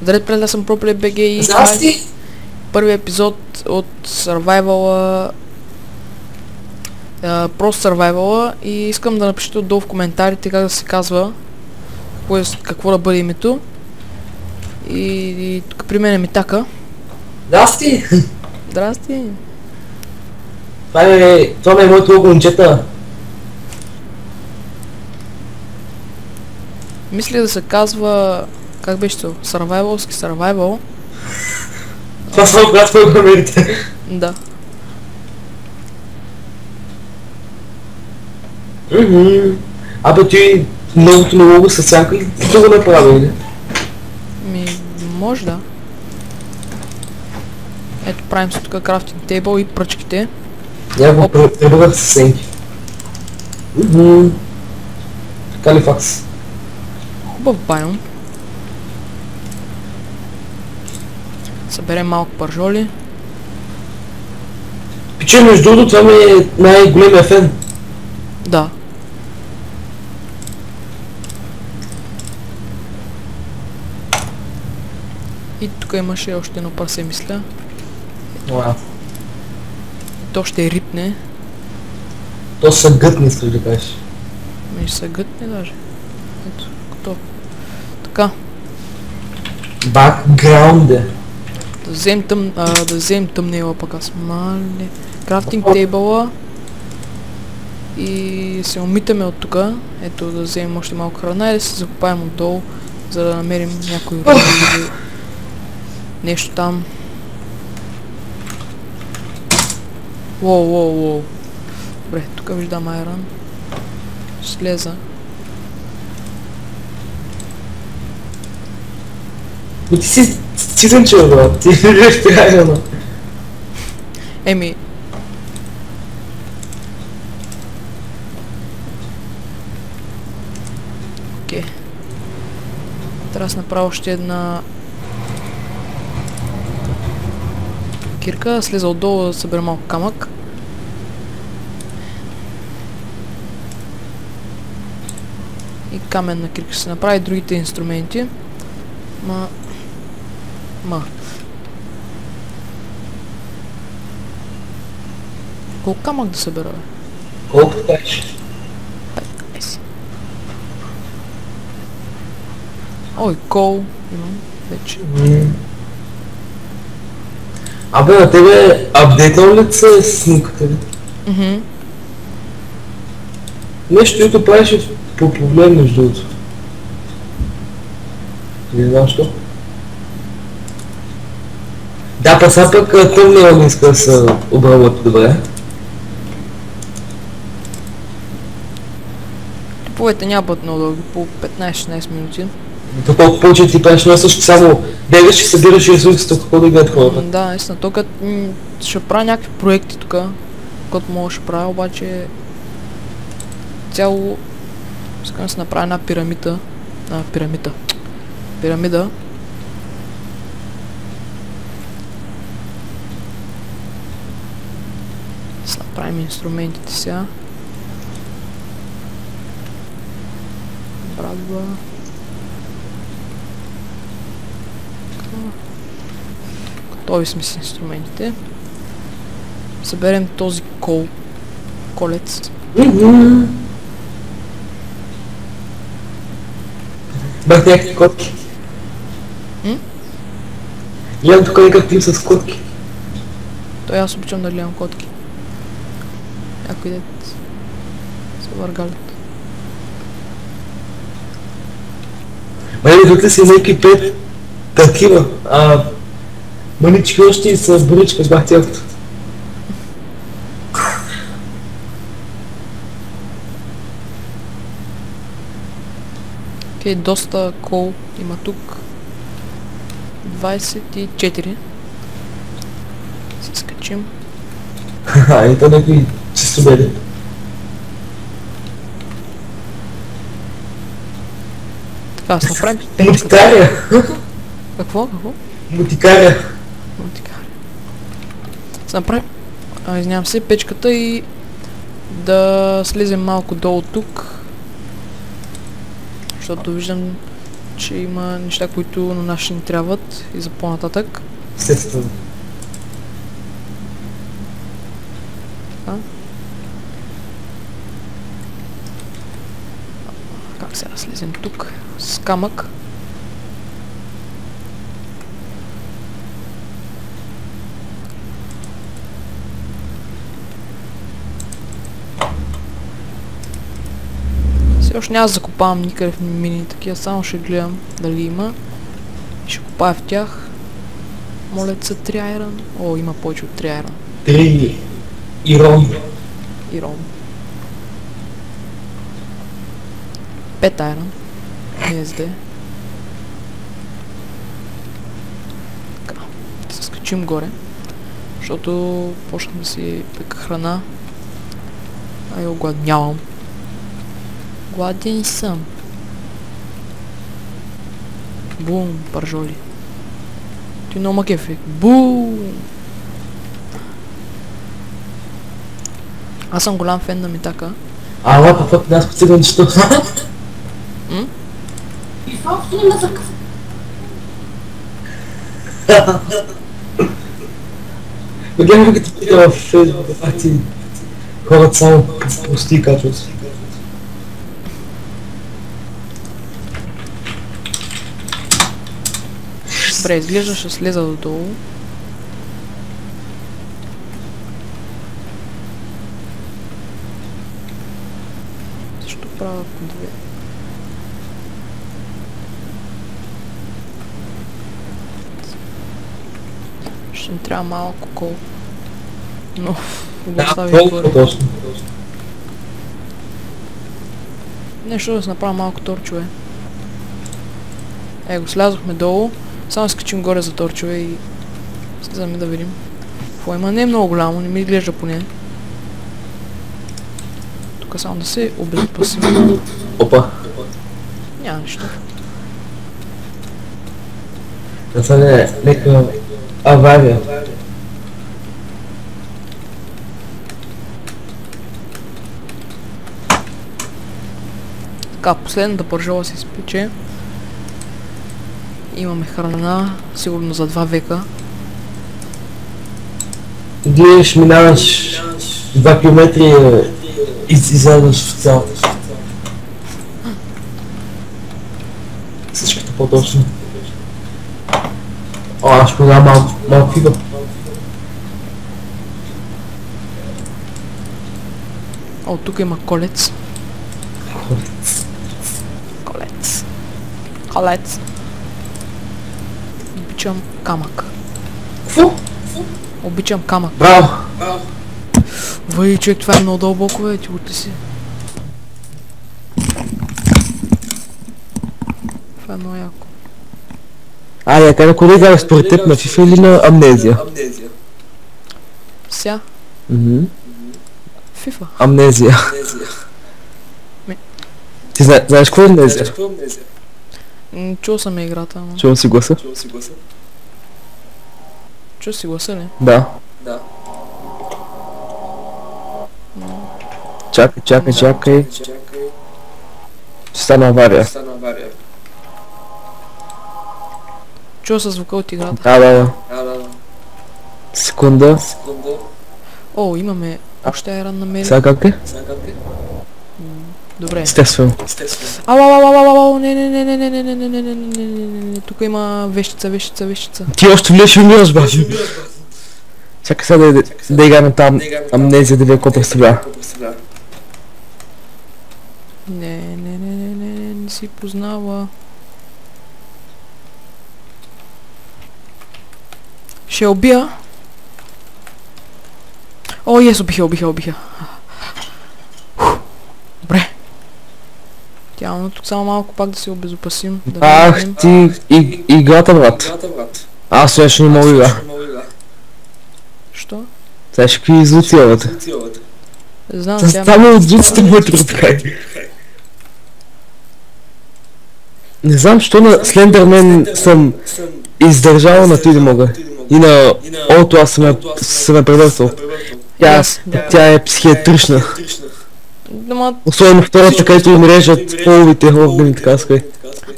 Здравейте, приятели, аз съм ProPlayBG и Здрасти! Първият епизод от Survival-а, просто Survival-а, и искам да напишете отдолу в коментарите как да се казва, какво да бъде името. И тук при мен е Митака. Здрасти! Здрасти! Това е моето лого, момчета. Мисля да се казва... Как беше то? Survival. Това само когато програмирате. Да. Абе ти многото на лого с сянка ли да го направи, или? Може да. Ето, правим се тук крафтинг тейбъл и пръчките. Няма го пребъгах с сенки. Калифакс. Хубав байон. Съберем малко пържоли. Пиче, между другото, това ми е най-големия фен. Да. И тук имаше още едно парсе, мисля. Уау. То ще рипне. То са гътни, искаш да кажеш. Ще се гътне даже. Ето, като. Така. Бакграунде. Да вземем тъмнела пък аз. Мале. Крафтинг тейбъла. И се умитаме от тук. Ето да вземем още малко храна и да се закопаем отдолу, за да намерим някой руди или нещо там. Воу. Добре, тук виждам айрон. Ще слеза. Но ти си цитънчел, брат. Ти виждаш правилно. Еми... Окей. Трябва да направя още една... кирка, слеза отдолу да събера малко камък. И каменна кирка ще се направи, другите инструменти. Колко камък да събера, бе? Колко кажеш? Ой, кол имам вече. Абе, на тебе апдейтнал ли се снимката ли? Нещо, което правиш по проблем между другото. Не знам що. Да, па сега пък тъмнела не иска да се обработи добре. Типовете няма бъдат много дълги, по 15-16 минути. То колко повече ти правиш, но също само бегаш и събираш ресурсите, какво да гледат хората. Да, наистина, то като ще правя някакви проекти тук, който мога ще правя, обаче цяло искам да се направя една пирамида. Пирамида. Ще направим инструментите сега. Брадва. Готови сме с инструментите. Съберем този колец. Бах някакви котки. Гледам тук някакъв клип с котки. Той аз обичам да гледам котки. Някой дет се въргалят. Майде, тук си някакви пет такива, мънички още и с буричка с бах тялото. Окей, доста кол има тук. 24. Се скачим. Ето някакви чисто бели. Така, се направим печката. Мутикария! Какво? Мутикария! Се направим, извинявам се, печката и да слезем малко долу тук. Защото виждам, че има неща, които на нас ще ни трябват и за по-нататък. Естествено. Как сега слезем тук? С камък. Все още няма да закопавам никъде в мини такива, само ще гледам дали има. Ще копая в тях. Моля се 3 айрон. О, има повече от 3 айрон. 3 ирон. Ирон. 5 айрон. Не СД. Така. Да се скачим горе. Защото почнах да си пека храна. Ай, огладнявам. Гладен съм. Бум, пържоли. Ти много макефи. Бум! Аз съм голям фен на Митака. Ала, пък нас подсигурен, че това. И това не ме закъсва. Гледам като пита в факти. Хората само прости качват. Добре, изглежда ще слеза додолу. Защо правя по две? Ще ми трябва малко кол. Но го остави горе. Точно. Нещо да се направя малко торчове. Го слязохме долу. Само скачим горе за торчове и слизаме да видим. Какво има? Не е много голямо, не ми изглежда поне. Тук само да се обезопасим. Опа. Няма нищо. Да са нека авария. Така, последната пържола се изпече. Имаме храна, сигурно за 2 века. Идеш, минаваш 2 км и изядваш в цялата. Всичкото по-точно. О, аз продавам малко фига. О, тук има колец. Колец. Обичам камък. Какво? Обичам камък. Браво! Въй, човек, това е много дълбоко, бе, ти ти си. Това е много яко. Айде, къде кога играеш според теб, на FIFA или на Амнезия? Ся? FIFA. Амнезия. Ти знаеш какво е Амнезия? Чул съм играта, ама. Чувам си гласа? Чул си гласа ли? Да. Чакай. Ще стана авария. Чул със звука от играта. Да. Секунда. О, имаме още айран намери. Сега как е? Добре. Естествено. Ау, не, тук има вещица. Ти още влезеш и умираш, бе. Чакай сега да играем там Амнезия, да видя какво представлява. Не си познава. Ще я убия. О, ес, убиха. Добре. Тяло, тук само малко пак да се обезопасим. Ах ти, играта, брат. Аз вече не мога игра. Що? Сега ще какви излутилата. Знам, Само от звуците моите разправи. Не знам, що на Слендермен съм издържал, на ти не мога. И на Ото аз съм я превъртал. Тя е психиатрична. Особено втората, където им режат половите органи, така ска.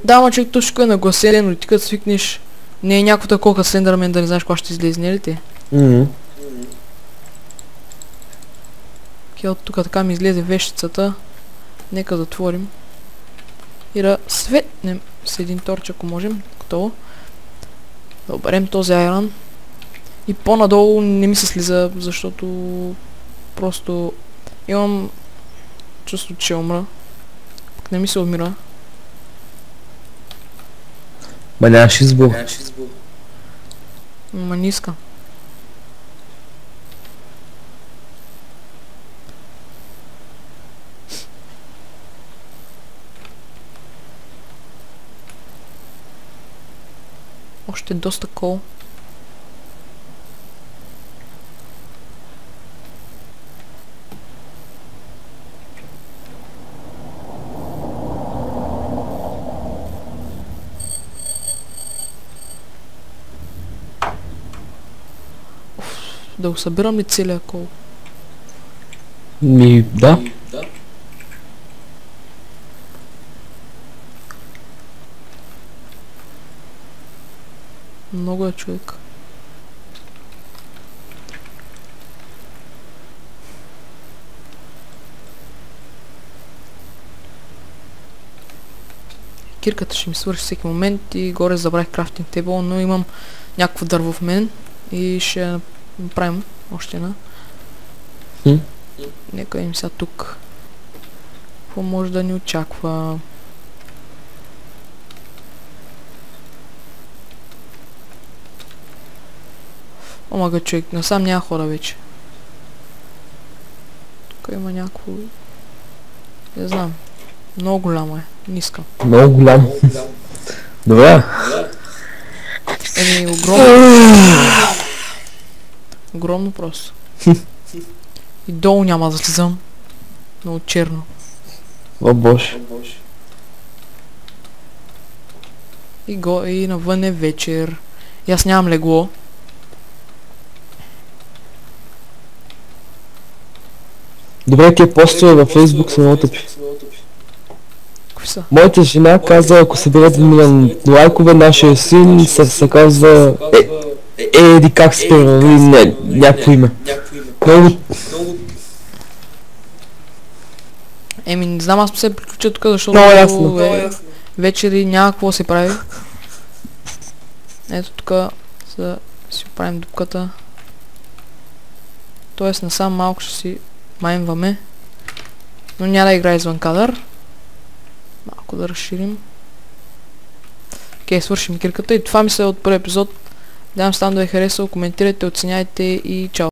Да, ама човек, то всичко е нагласено и ти като свикнеш, не е някакво такова Слендърмен да не знаеш кога ще излезне, ли ти? От тук така ми излезе вещицата. Нека затворим. И да светнем с един торч, ако можем. Готово. Да оберем този айрон. И по-надолу не ми се слиза, защото просто имам чувство, че умра. Пък не ми се умира. Ма нямаш избор. Ма не искам. Още доста кол. Да го събирам ли целия кол? Да. Много е, човек. Кирката ще ми свърши всеки момент и горе забравих крафтинг тейбъл, но имам някакво дърво в мен и ще направим още една. Нека им сега тук. Какво може да ни очаква? Омага, човек, насам няма хора вече. Тук има някакво... Не знам. Много голямо е. Не искам. Много голямо. Добре. Еми, огромно. Огромно просто. И долу няма да слизам. Много черно. О, боже. И навън е вечер. И аз нямам легло. Добре, тия постове във Фейсбук са много тъпи. Кои са? Моята жена каза, ако съберат 1 милион лайкове, нашия син се казва... Еди как се първи, някакво име. Много... Еми, не знам, аз се приключа тук, защото много ясно. вечери няма какво се прави. Ето тук си правим дупката. Тоест насам малко ще си майнваме. Но няма да играе извън кадър. Малко да разширим. Окей, свършим кирката и това мисля от първи епизод. Надявам се да ви е харесал, коментирайте, оценяйте и чао!